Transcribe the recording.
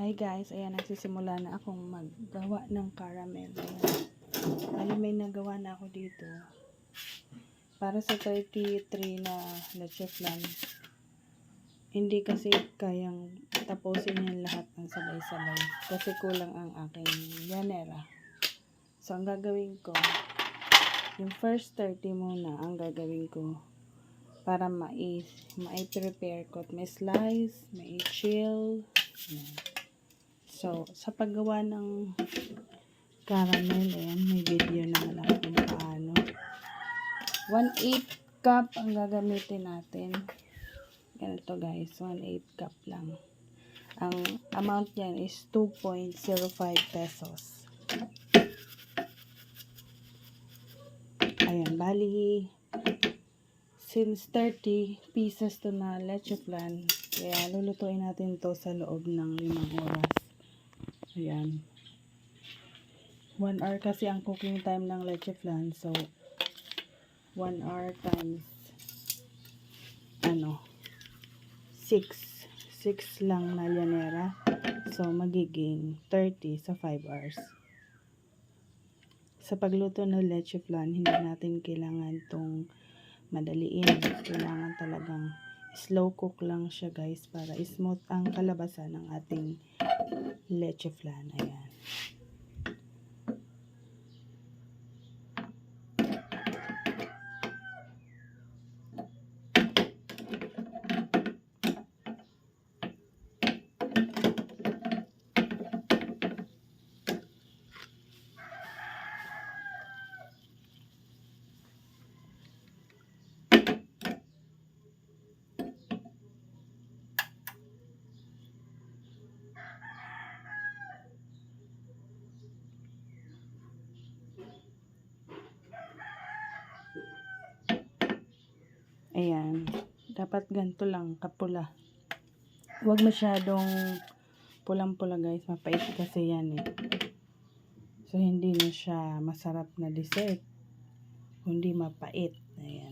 Hi guys, ayan, nagsisimula na akong maggawa ng caramel. Ayan. Bali, may nagawa na ako dito. Para sa 33 na leche flan. Hindi kasi kayang tapusin yan lahat ng sabay-sabay. Kasi kulang ang aking yanera. So, ang gagawin ko, yung first 30 muna ang gagawin ko. Para mai-prepare ko. May slice, may chill. Ayan. So, sa paggawa ng caramel, ayan, may video naman ako kung paano. 1/8 cup ang gagamitin natin. Ganito guys, 1/8 cup lang. Ang amount yan is 2.05 pesos. Ayan, bali, since 30 pieces to na leche flan, kaya lulutuin natin to sa loob ng 5 oras. Ayan. 1 hour kasi ang cooking time ng leche flan. So, 1 hour times 6. 6 lang na llanera. So, magiging 30 sa 5 hours. Sa pagluto ng leche flan, hindi natin kailangan tong madaliin. Kailangan talagang slow cook lang siya guys para smooth ang kalabasan ng ating leche flan. Ayan. Ayan. Dapat ganito lang, kapula. Huwag masyadong pulang-pula guys. Mapait kasi yan eh. So, hindi na siya masarap na dessert. Hindi mapait. Ayan.